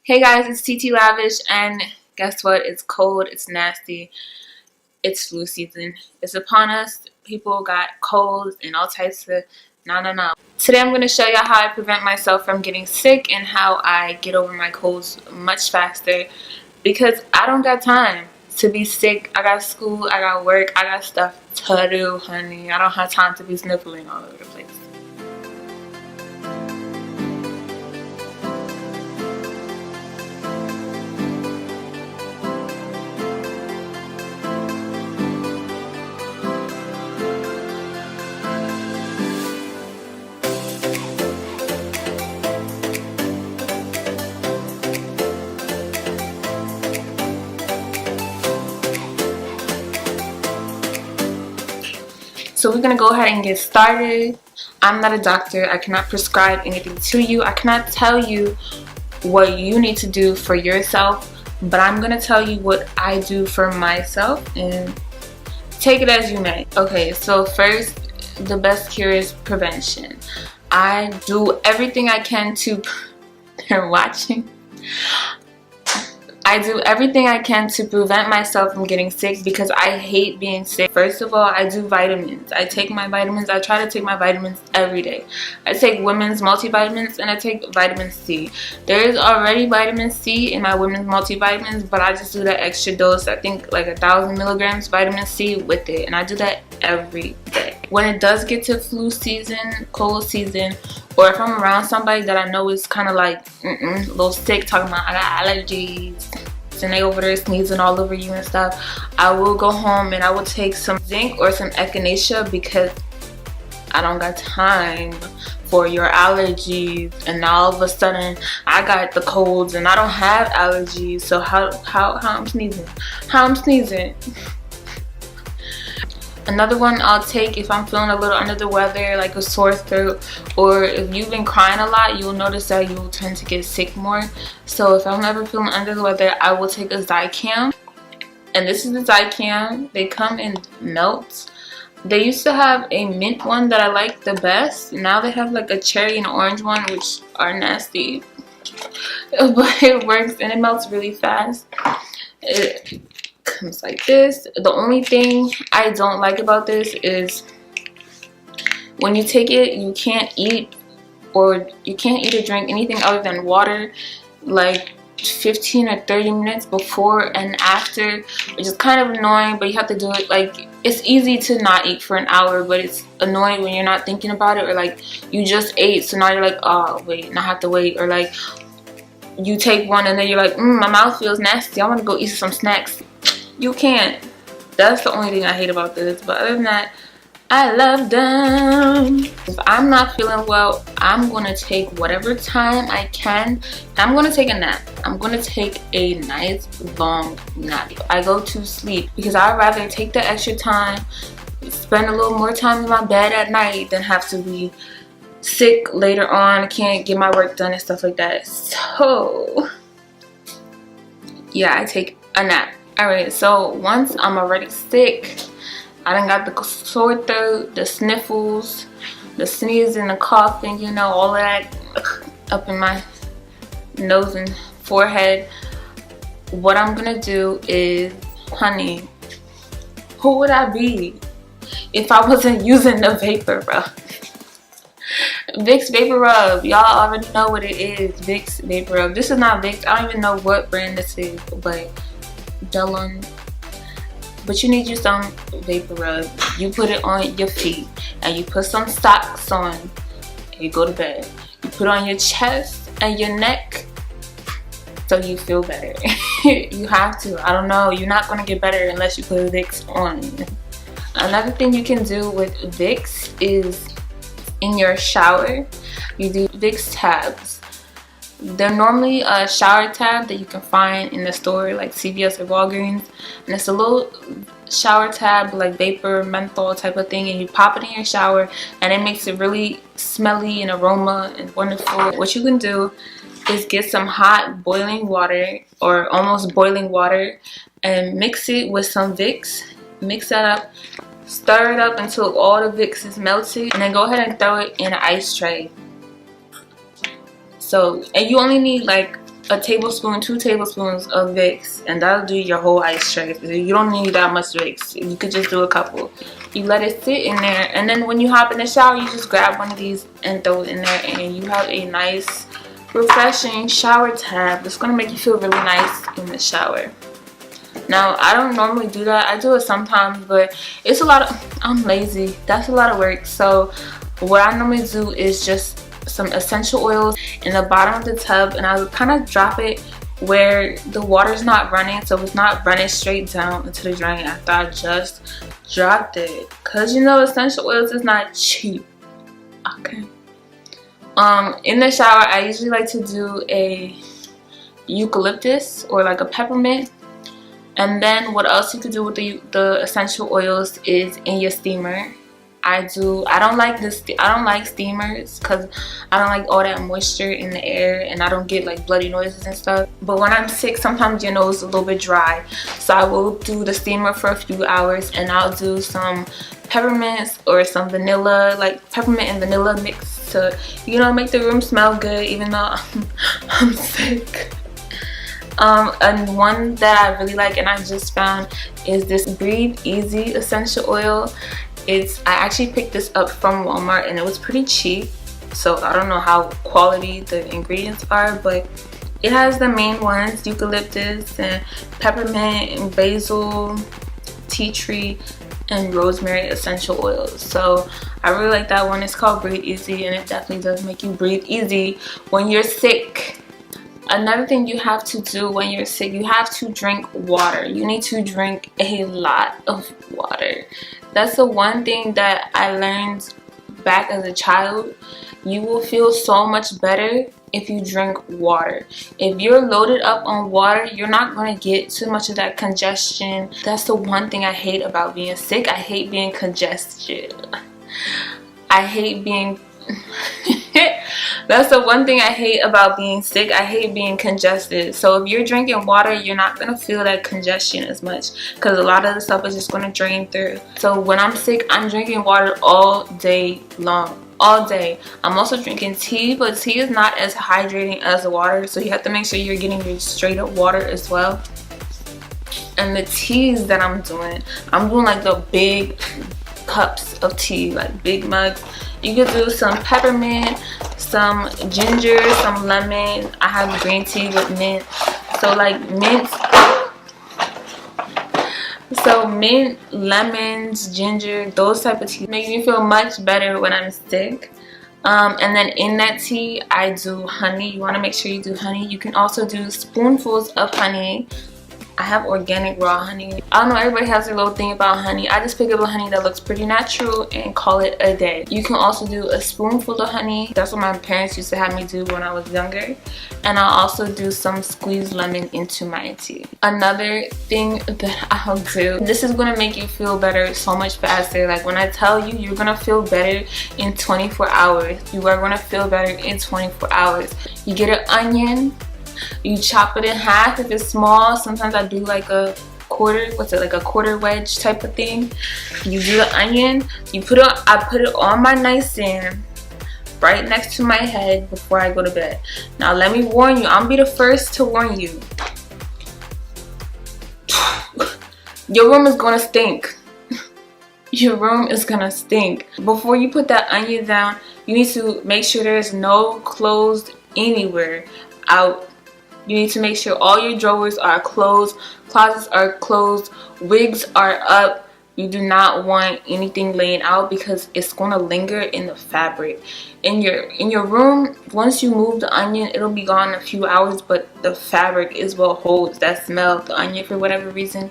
Hey guys, it's TT Lavish, and guess what? It's cold, it's nasty, it's flu season. It's upon us. People got colds and all types of no. Today I'm going to show y'all how I prevent myself from getting sick and how I get over my colds much faster, because I don't got time to be sick. I got school, I got work, I got stuff to do, honey. I don't have time to be sniffling all over the place. So we're gonna go ahead and get started. I'm not a doctor. I cannot prescribe anything to you. I cannot tell you what you need to do for yourself, but I'm gonna tell you what I do for myself and take it as you may. Okay, so first, the best cure is prevention. I do everything I can to they're watching. I do everything I can to prevent myself from getting sick because I hate being sick. First of all, I do vitamins. I take my vitamins. I try to take my vitamins every day. I take women's multivitamins and I take vitamin C. There is already vitamin C in my women's multivitamins, but I just do that extra dose. I think like 1,000 milligrams vitamin C with it, and I do that every day. When it does get to flu season, cold season, or if I'm around somebody that I know is kind of like a little sick, talking about I got allergies, and they over there sneezing all over you and stuff, I will go home and I will take some zinc or some echinacea, because I don't got time for your allergies. And now all of a sudden I got the colds and I don't have allergies, so how I'm sneezing? How I'm sneezing? Another one I'll take if I'm feeling a little under the weather, like a sore throat, or if you've been crying a lot, you'll notice that you'll tend to get sick more. So if I'm ever feeling under the weather, I will take a Zicam. And this is the Zicam. They come in melts. They used to have a mint one that I like the best. Now they have like a cherry and orange one, which are nasty. But it works and it melts really fast. It comes like this. The only thing I don't like about this is when you take it, you can't eat or drink anything other than water like 15 or 30 minutes before and after, which is kind of annoying, but you have to do it. Like, it's easy to not eat for an hour, but it's annoying when you're not thinking about it, or like you just ate, so now you're like, oh wait, and I have to wait, or like you take one and then you're like, my mouth feels nasty, I want to go eat some snacks. You can't. That's the only thing I hate about this. But other than that, I love them. If I'm not feeling well, I'm going to take whatever time I can. I'm going to take a nap. I'm going to take a nice long nap. I go to sleep because I'd rather take the extra time, spend a little more time in my bed at night, than have to be sick later on. I can't get my work done and stuff like that. So yeah, I take a nap. Alright, so once I'm already sick, I done got the sore throat, the sniffles, the sneezing, the coughing, you know, all of that up in my nose and forehead. What I'm gonna do is, honey, who would I be if I wasn't using the Vapor Rub? Vicks Vapor Rub, y'all already know what it is. Vicks Vapor Rub. This is not Vicks. I don't even know what brand this is, but Delon. But you need you some Vapor Rub. You put it on your feet and you put some socks on and you go to bed. You put it on your chest and your neck so you feel better. You have to. I don't know. You're not going to get better unless you put Vicks on. Another thing you can do with Vicks is in your shower, you do Vicks tabs. They're normally a shower tab that you can find in the store like CVS or Walgreens, and it's a little shower tab like vapor menthol type of thing, and you pop it in your shower and it makes it really smelly and aroma and wonderful. What you can do is get some hot boiling water or almost boiling water and mix it with some Vicks. Mix that up, stir it up until all the Vicks is melted, and then go ahead and throw it in an ice tray. So, and you only need like a tablespoon, 2 tablespoons of Vicks, and that'll do your whole ice tray. You don't need that much Vicks. You could just do a couple. You let it sit in there, and then when you hop in the shower, you just grab one of these and throw it in there, and you have a nice, refreshing shower tab. It's gonna make you feel really nice in the shower. Now, I don't normally do that. I do it sometimes, but it's a lot of, I'm lazy. That's a lot of work. So what I normally do is just some essential oils in the bottom of the tub, and I would kind of drop it where the water's not running, so it's not running straight down into the drain after I just dropped it. Cause you know, essential oils is not cheap. Okay. In the shower, I usually like to do a eucalyptus or like a peppermint. And then what else you could do with the essential oils is in your steamer. I don't like steamers because I don't like all that moisture in the air, and I don't get like bloody noises and stuff. But when I'm sick, sometimes your nose is a little bit dry, so I will do the steamer for a few hours, and I'll do some peppermints or some vanilla, like peppermint and vanilla mix to, you know, make the room smell good even though I'm sick. And one that I really like and I just found is this Breathe Easy essential oil. I actually picked this up from Walmart, and it was pretty cheap, so I don't know how quality the ingredients are, but it has the main ones: eucalyptus and peppermint and basil, tea tree, and rosemary essential oils. So I really like that one. It's called Breathe Easy, and it definitely does make you breathe easy when you're sick. Another thing you have to do when you're sick, you have to drink water. You need to drink a lot of water. That's the one thing that I learned back as a child. You will feel so much better if you drink water. If you're loaded up on water, you're not going to get too much of that congestion. That's the one thing I hate about being sick. I hate being congested. I hate being... That's the one thing I hate about being sick. I hate being congested. So if you're drinking water, you're not going to feel that congestion as much, because a lot of the stuff is just going to drain through. So when I'm sick, I'm drinking water all day long. All day. I'm also drinking tea, but tea is not as hydrating as the water, so you have to make sure you're getting your straight up water as well. And the teas that I'm doing like the big cups of tea, like big mugs. You could do some peppermint, some ginger, some lemon. I have green tea with mint. So like mint, lemons, ginger, those type of teas make me feel much better when I'm sick. And then in that tea, I do honey. You want to make sure you do honey. You can also do spoonfuls of honey. I have organic raw honey. I don't know, everybody has their little thing about honey. I just pick up a honey that looks pretty natural and call it a day. You can also do a spoonful of honey. That's what my parents used to have me do when I was younger. And I'll also do some squeezed lemon into my tea. Another thing that I'll do, this is gonna make you feel better so much faster. Like when I tell you, you're gonna feel better in 24 hours. You are gonna feel better in 24 hours. You get an onion. You chop it in half if it's small. Sometimes I do like a quarter, like a quarter wedge type of thing. You do the onion, I put it on my nightstand right next to my head before I go to bed. Now let me warn you, I'm be the first to warn you. Your room is gonna stink. Your room is gonna stink. Before you put that onion down, you need to make sure there's no clothes anywhere out. You need to make sure all your drawers are closed, closets are closed, wigs are up. You do not want anything laying out because it's going to linger in the fabric. In your room, once you move the onion, it'll be gone in a few hours, but the fabric is what holds that smell of the onion for whatever reason.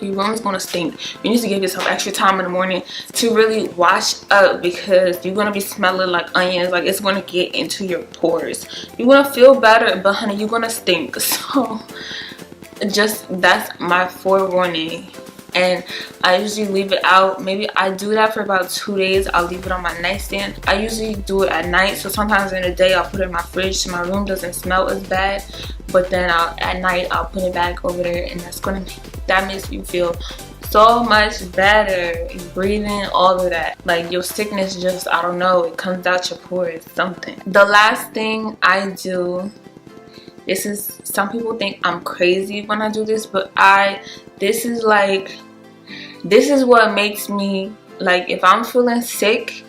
Your room is going to stink. You need to give yourself extra time in the morning to really wash up, because you're going to be smelling like onions. Like it's going to get into your pores. You're going to feel better, but honey, you're going to stink. So that's my forewarning. And I usually leave it out. Maybe I do that for about 2 days. I'll leave it on my nightstand. I usually do it at night, so sometimes in the day I'll put it in my fridge so my room doesn't smell as bad. But then at night I'll put it back over there, and that makes you feel so much better. Breathing, all of that. Like your sickness just, I don't know, it comes out your pores, something. The last thing I do some people think I'm crazy when I do this, but this is what makes me, like, if I'm feeling sick,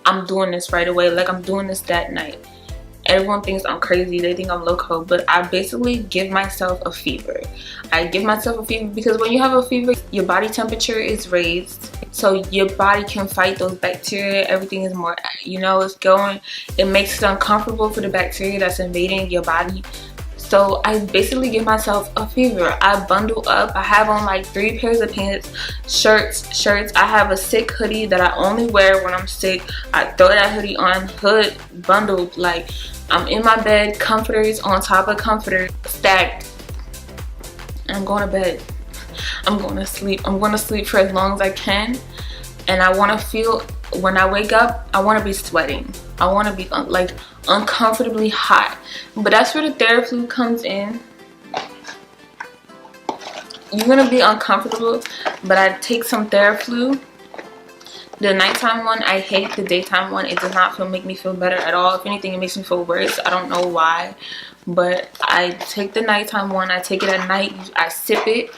I'm doing this right away. Like, I'm doing this that night. Everyone thinks I'm crazy, they think I'm loco, but I basically give myself a fever. I give myself a fever because when you have a fever, your body temperature is raised, so your body can fight those bacteria. Everything is more, it's going, it makes it uncomfortable for the bacteria that's invading your body. So I basically give myself a fever. I bundle up. I have on like 3 pairs of pants, shirts. I have a sick hoodie that I only wear when I'm sick. I throw that hoodie on, hood bundled. Like, I'm in my bed, comforters on top of comforters, stacked. And I'm going to bed. I'm going to sleep. I'm going to sleep for as long as I can. And I want to feel, when I wake up, I want to be sweating. I want to be like uncomfortably hot. But that's where the Theraflu comes in. You're going to be uncomfortable, but I take some Theraflu. The nighttime one, I hate. The daytime one, it does not make me feel better at all. If anything, it makes me feel worse. I don't know why. But I take the nighttime one. I take it at night. I sip it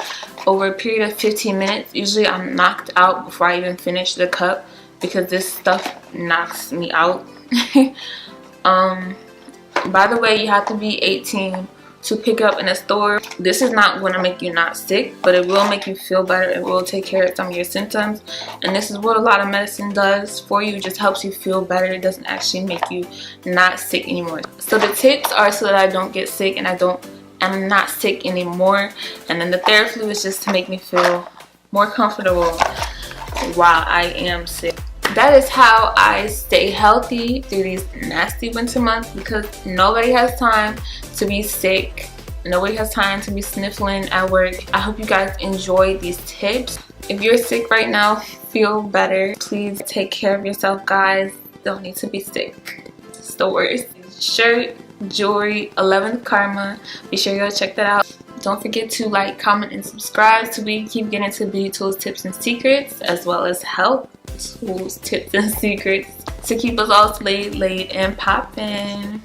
over a period of 15 minutes. Usually I'm knocked out before I even finish the cup because this stuff knocks me out. By the way, you have to be 18 to pick up in a store. This is not going to make you not sick, but it will make you feel better. It will take care of some of your symptoms, and this is what a lot of medicine does for you. It just helps you feel better. It doesn't actually make you not sick anymore. So the tips are so that I don't get sick and I'm not sick anymore, and then the Theraflu is just to make me feel more comfortable while I am sick. That is how I stay healthy through these nasty winter months, because nobody has time to be sick. Nobody has time to be sniffling at work. I hope you guys enjoy these tips. If you're sick right now, feel better. Please take care of yourself, guys. Don't need to be sick. It's the worst. Shirt, jewelry, 11th Karma. Be sure you go check that out. Don't forget to like, comment, and subscribe so we keep getting to beauty tools, tips, and secrets, as well as health tools, tips, and secrets to keep us all slayed, laid, and poppin'.